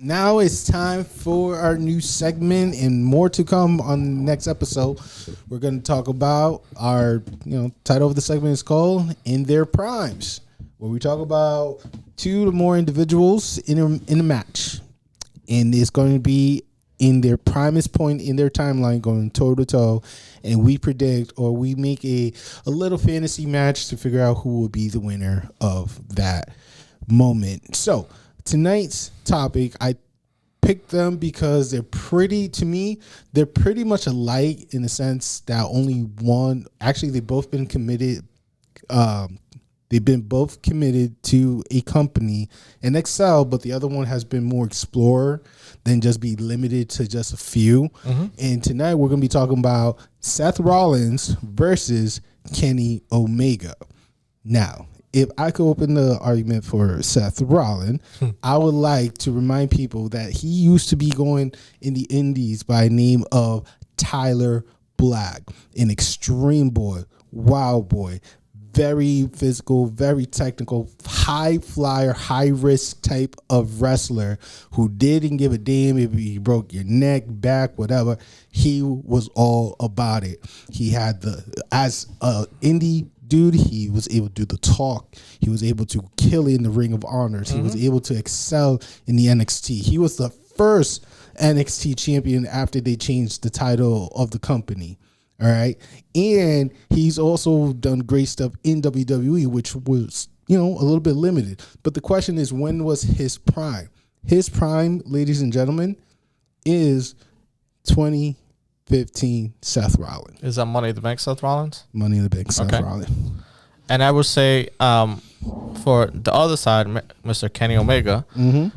Now it's time for our new segment, and more to come on the next episode. We're going to talk about our, title of the segment is called "In Their Primes," where we talk about two or more individuals in a match, and it's going to be in their primest point in their timeline, going toe to toe, and we predict or we make a little fantasy match to figure out who will be the winner of that moment. So tonight's topic, I picked them because they're pretty much alike in the sense that only one, actually they've both been committed. They've been both committed to a company and excel, but the other one has been more explorer than just be limited to just a few. Mm-hmm. And tonight we're going to be talking about Seth Rollins versus Kenny Omega. Now, if I could open the argument for Seth Rollins, I would like to remind people that he used to be going in the indies by the name of Tyler Black, an extreme boy, wild boy, very physical, very technical, high flyer, high risk type of wrestler who didn't give a damn if he broke your neck, back, whatever. He was all about it. He had as a indie dude, he was able to do the talk. He was able to kill in the Ring of Honors. Mm-hmm. He was able to excel in the NXT. He was the first NXT champion after they changed the title of the company. All right. And he's also done great stuff in WWE, which was, a little bit limited. But the question is, when was his prime? His prime, ladies and gentlemen, is 2015 Seth Rollins. Is that Money in the Bank Seth Rollins? Money in the Bank Seth Rollins. And I would say for the other side, Mr. Kenny Omega, mm-hmm.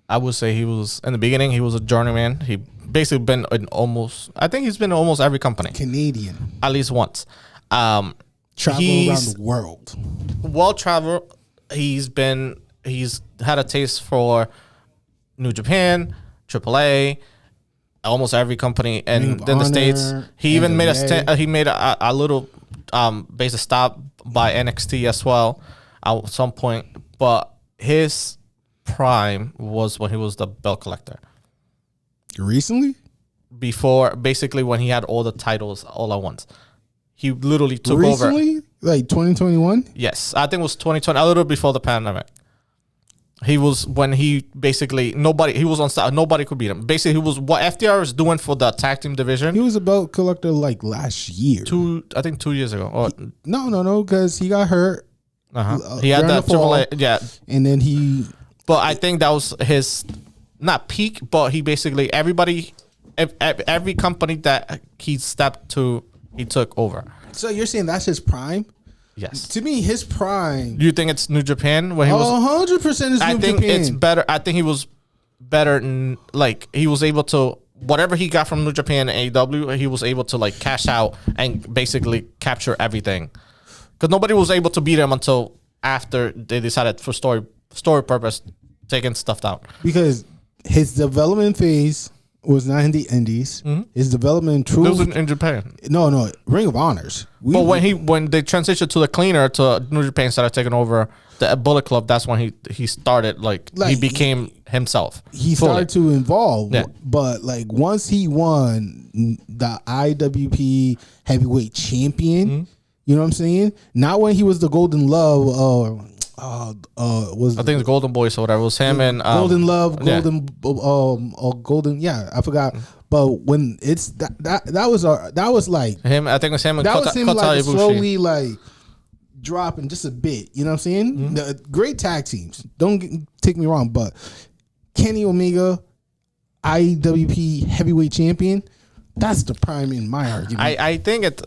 I would say he was, in the beginning, he was a journeyman. He basically been in almost every company. Canadian. At least once. Travel around the world. Well traveled. He's had a taste for New Japan, AAA, almost every company in the States. He even made a little basic stop by NXT as well at some point. But his prime was when he was the belt collector. Recently? Before, basically when he had all the titles all at once. He literally took over. Recently? Like 2021? Yes. I think it was 2020, a little before the pandemic. He was when he basically, he was on style. Nobody could beat him. Basically, he was what FTR is doing for the tag team division. He was a belt collector like last year. 2 years ago. No, because he got hurt. He had that AAA, yeah. And then But I think that was his, not peak, but he basically, every company that he stepped to, he took over. So you're saying that's his prime? Yes. To me, his prime. Do you think it's New Japan? When he was 100% is New Japan. I think it's better. I think he was better. He was able to, whatever he got from New Japan and AEW, he was able to cash out and basically capture everything. Because nobody was able to beat him until after they decided for story purpose, taking stuff down. Because his development phase was not in the Indies. Mm-hmm. His development it was in Japan. No, Ring of Honors. But when they transitioned to the cleaner to New Japan, started taking over the Bullet Club. That's when he started he became himself. He started to evolve. Yeah. But once he won the IWP Heavyweight Champion, mm-hmm. You know what I'm saying? Not when he was the Golden Love I think it's Golden Boys or whatever. It was him and Golden Love, Golden. Yeah, I forgot. But when it's that was like him. I think it was him and that was him slowly dropping just a bit. You know what I'm saying? Mm-hmm. Great tag teams. Don't take me wrong, but Kenny Omega, IWP Heavyweight Champion. That's the prime in my argument. I think it's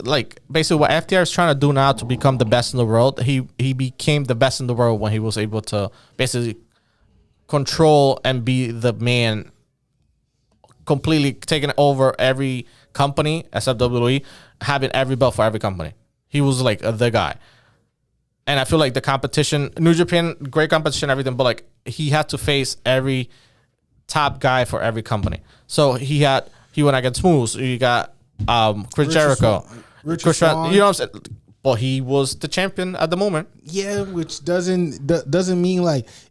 basically what FTR is trying to do now to become the best in the world. He became the best in the world when he was able to basically control and be the man, completely taking over every company except WWE, having every belt for every company. He was the guy. And I feel like the competition, New Japan, great competition, everything, but he had to face every top guy for every company. So he went against Moose. You got Chris Jericho. Richard Swan. You know what I'm saying? But he was the champion at the moment. Yeah, which doesn't mean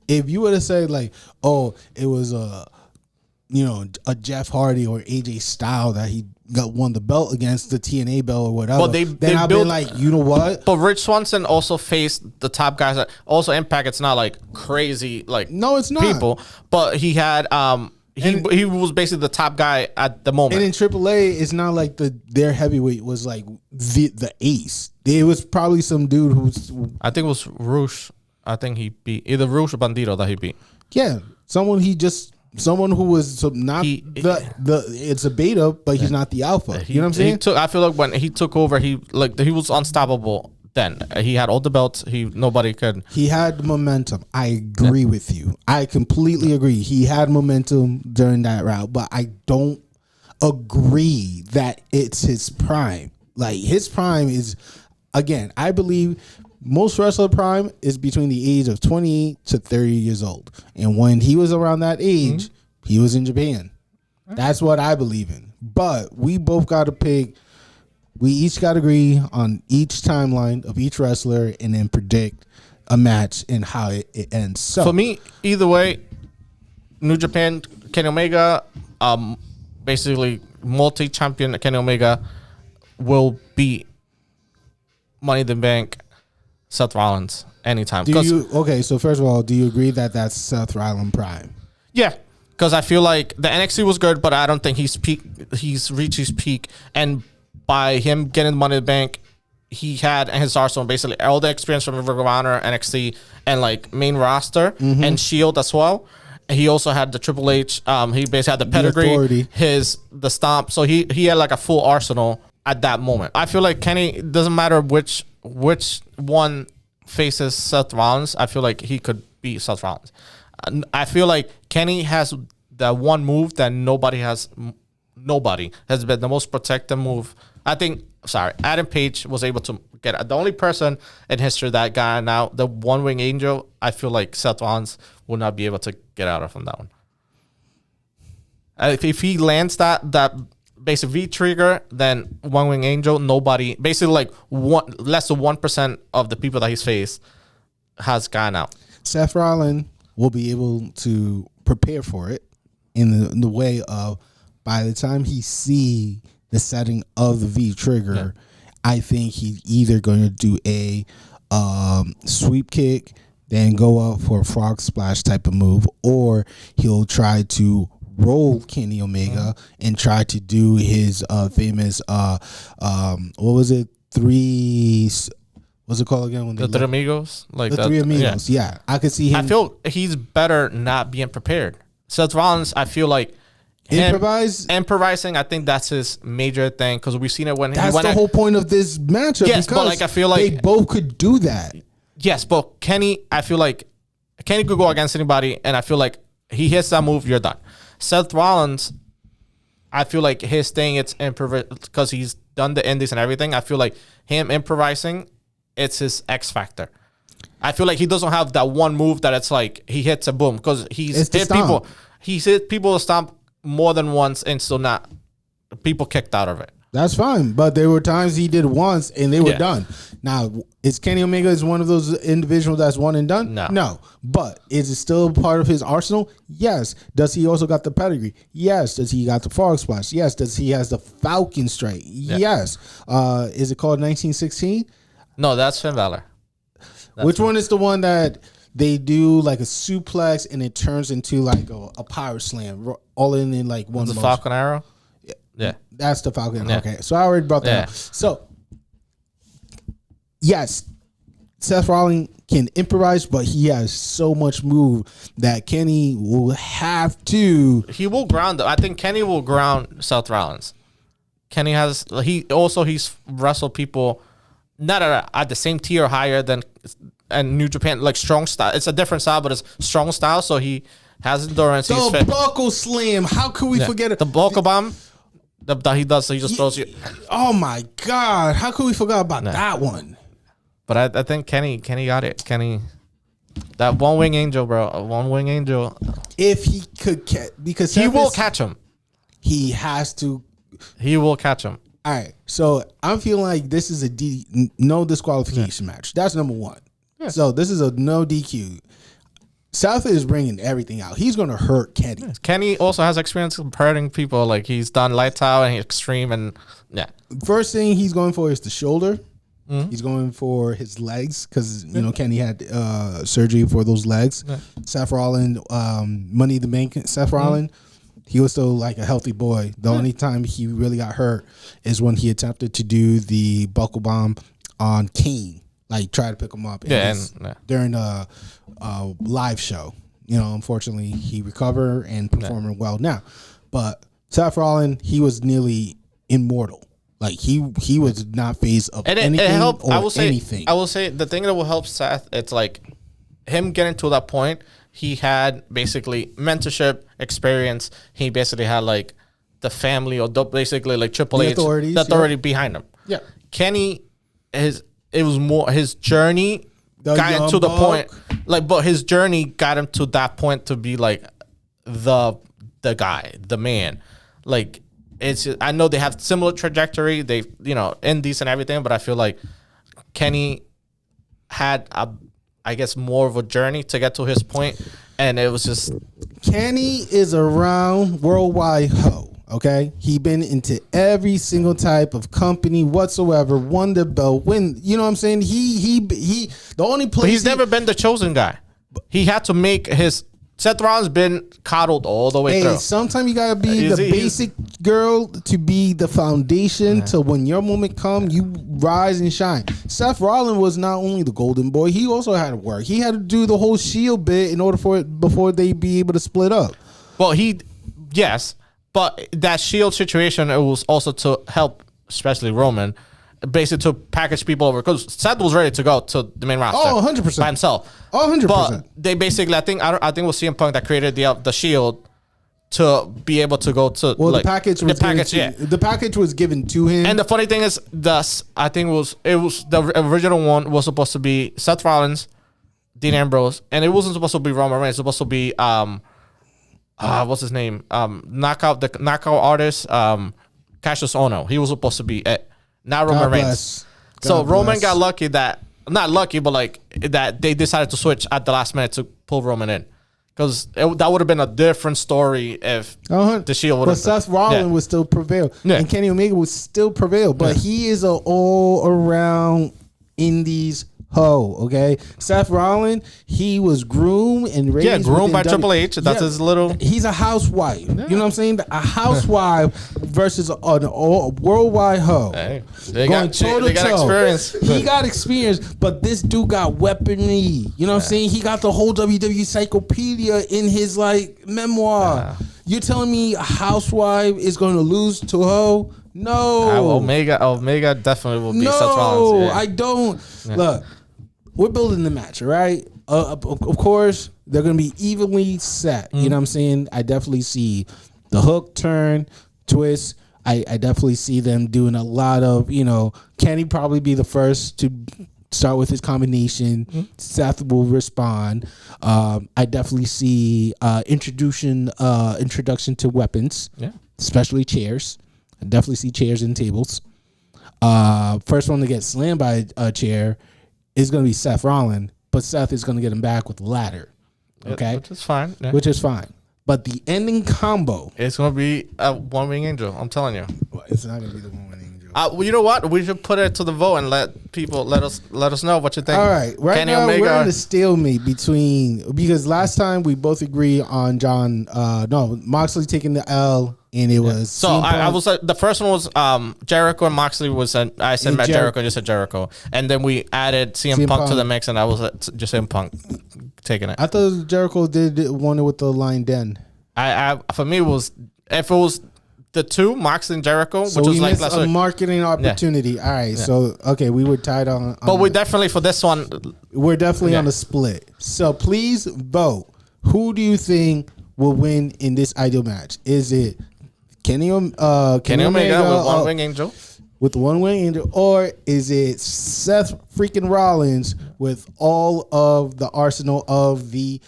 if you would have said like, oh, it was a Jeff Hardy or AJ Styles that he won the belt against, the TNA belt or whatever, Well, then I've been like, you know what? But Rich Swanson also faced the top guys. Also, Impact. It's not like crazy like No, it's not. people, but he had he was basically the top guy at the moment. And in AAA, it's not like their heavyweight was like the ace. It was probably some dude who's, I think it was Roosh. I think he beat either Roosh or Bandito that he beat. yeah, someone who was not it's a beta, but he's not the alpha. You know what I'm saying? I feel like when he took over, he was unstoppable. Then he had all the belts. Nobody could. He had momentum. I agree with you. I completely agree. He had momentum during that route, but I don't agree that it's his prime. Like his prime is, again, I believe most wrestler prime is between the age of 28 to 30 years old. And when he was around that age, he was in Japan. That's what I believe in. But we both got to pick. We each got to agree on each timeline of each wrestler and then predict a match and how it ends. So for me, either way, New Japan, Kenny Omega, basically multi-champion Kenny Omega will beat Money in the Bank Seth Rollins anytime. So first of all, do you agree that that's Seth Rollins prime? Yeah, because I feel like the NXT was good, but I don't think he's reached his peak. And by him getting Money in the Bank, he had in his arsenal basically all the experience from Ring of Honor, NXT, and like main roster and Shield as well. He also had the Triple H. He basically had the pedigree, the stomp. So he had like a full arsenal at that moment. I feel like Kenny, it doesn't matter which one faces Seth Rollins. I feel like he could beat Seth Rollins. I feel like Kenny has that one move that nobody has. Nobody has been the most protective move. I think. Sorry, Adam Page was able to get it. The only person in history that got now the One Wing Angel. I feel like Seth Rollins will not be able to get out of from that one. If he lands that basic V trigger, then One Wing Angel, nobody, basically like less than 1% of the people that he's faced has gone out. Seth Rollins will be able to prepare for it in the way of, by the time he see the setting of the V trigger, I think he's either going to do a sweep kick, then go up for a frog splash type of move, or he'll try to roll Kenny Omega and try to do his famous what was it? What's it called again? When the Three Amigos? Like the Three Amigos, yeah. I could see him. I feel he's better not being prepared. Seth Rollins, I feel like improvising, I think that's his major thing, because we've seen it when that's the whole point of this matchup. Yes, but like I feel like they both could do that. Yes, but Kenny, I feel like Kenny could go against anybody, and I feel like he hits that move, you're done. Seth Rollins, I feel like his thing, it's because he's done the indies and everything. I feel like him improvising, it's his X factor. I feel like he doesn't have that one move that it's like he hits a boom, because he's hit people. He's hit people to stomp more than once, and still not people kicked out of it. That's fine, but there were times he did once and they were done. Now, is Kenny Omega is one of those individuals that's one and done? No. But is it still part of his arsenal? Yes. Does he also got the pedigree? Yes. Does he got the frog splash? Yes. Does he has the Falcon Strike? Yes. Is it called 1916? No, that's Finn Balor. Which one is the one that they do like a suplex and it turns into like a power slam, all in like one? The Falcon Arrow. Yeah, that's the Falcon. Yeah. Okay, so I already brought that up. So yes, Seth Rollins can improvise, but he has so much move that Kenny will have to. He will ground. I think Kenny will ground Seth Rollins. Kenny he's wrestled people not at the same tier or higher than and New Japan, like strong style. It's a different style, but it's strong style. So he has endurance. The buckle slam. How could we forget it? The buckle bomb. That he does, so he just throws you. Oh my God! How could we forget about that one? But I think Kenny got it. Kenny, that One Wing Angel, bro, a One Wing Angel. If he could catch, because he will catch him. He has to. He will catch him. All right, so I'm feeling like this is a no disqualification match. That's number one. Yeah. So this is a no DQ. Seth is bringing everything out. He's going to hurt Kenny. Kenny also has experience hurting people. Like he's done Lights Out and Extreme, and yeah. First thing he's going for is the shoulder. He's going for his legs because Kenny had surgery for those legs. Yeah. Seth Rollins, Money in the Bank. Seth Rollins, he was still like a healthy boy. The only time he really got hurt is when he attempted to do the buckle bomb on Kane, like try to pick him up. During a live show. Unfortunately, he recovered and performing well now. But Seth Rollins, he was nearly immortal. Like he was not phased of anything or anything. I will say the thing that will help Seth, it's like him getting to that point. He had basically mentorship experience. He basically had like the family or basically like Triple H, the authority behind him. Yeah, Kenny, it was more his journey got him to the point. But his journey got him to that point to be like the guy, the man, like. I know they have similar trajectory. They, indies and everything, but I feel like Kenny had I guess more of a journey to get to his point, and it was just Kenny is around worldwide ho. Okay, he been into every single type of company whatsoever. Won the belt. Win. You know what I'm saying? He. The only place. But he's never been the chosen guy. He had to make his. Seth Rollins been coddled all the way through. Sometimes you gotta be the basic girl to be the foundation to when your moment come, you rise and shine. Seth Rollins was not only the golden boy, he also had to work. He had to do the whole Shield bit in order for it before they be able to split up. Well, yes, but that Shield situation, it was also to help, especially Roman, basically to package people over because Seth was ready to go to the main roster. 100% by himself. 100%. But they basically, I think it was CM Punk that created the Shield to be able to go to. Well, the package was given to him. And the funny thing is, I think it was the original one was supposed to be Seth Rollins, Dean Ambrose, and it wasn't supposed to be Roman Reigns. It was supposed to be what's his name? The knockout artist, Cassius Ohno. He was supposed to be it. Not Roman Reigns. So Roman got lucky not lucky, but like that they decided to switch at the last minute to pull Roman in. Because that would have been a different story if the Shield would have. But Seth Rollins would still prevail. Yeah. And Kenny Omega would still prevail. But he is an all-around indies ho, okay? Seth Rollins, he was groomed and raised. Yeah, groomed by Triple H. That's his little. He's a housewife. Yeah. You know what I'm saying? A housewife versus a worldwide hoe. Hey, they got experience. He got experience, but this dude got weaponry. You know what I'm saying? He got the whole WWE encyclopedia in his like memoir. You're telling me a housewife is going to lose to a hoe? No. Omega definitely will be Seth Rollins. No, I don't. Yeah. Look, we're building the match, all right? Of course, they're going to be evenly set. You know what I'm saying? I definitely see the hook, turn, twist. I definitely see them doing a lot of, Kenny probably be the first to start with his combination. Seth will respond. I definitely see introduction to weapons, especially chairs. I definitely see chairs and tables. First one to get slammed by a chair is going to be Seth Rollins, but Seth is going to get him back with a ladder. Okay? Which is fine. Yeah. Which is fine. But the ending combo. It's going to be a one-wing angel. I'm telling you. Well, it's not going to be the one-wing angel. Well, you know what? We should put it to the vote and let people let us know what you think. All right. Kenny now, Omega, we're in a stalemate because last time we both agree on Moxley taking the L. And it was so I was the first one was Jericho and Moxley I said Matt Jericho, just said Jericho, and then we added CM Punk to the mix, and I was just CM Punk taking it. I thought Jericho did one with the line den. I for me it was if it was the two Moxley and Jericho, so which was like a marketing opportunity. Yeah. All right, so okay, we were tied on but we definitely for this one we're definitely on the split. So please vote. Who do you think will win in this ideal match? Is it Kenny Omega with one wing angel? With the one wing angel, or is it Seth freaking Rollins with all of the arsenal of the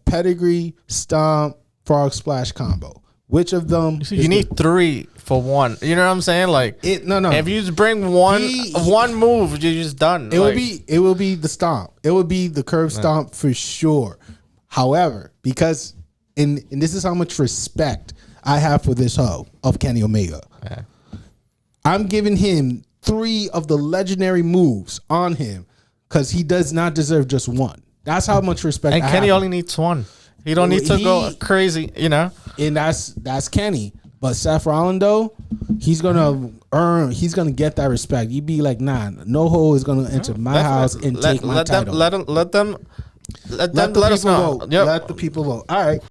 pedigree, stomp, frog splash combo? Which of them? You need 3 for one. You know what I'm saying? Like No. If you just bring one move, you're just done. It will be the stomp. It would be the curb stomp for sure. However, because and this is how much respect I have for this hoe of Kenny Omega. Yeah. I'm giving him 3 of the legendary moves on him because he does not deserve just one. That's how much respect. And Kenny only needs 1. He don't need to go crazy, you know. And that's Kenny. But Seth Rollins though, he's gonna get that respect. You'd be like, nah, no hoe is gonna enter my house and take my title. Let them Let the people vote. All right.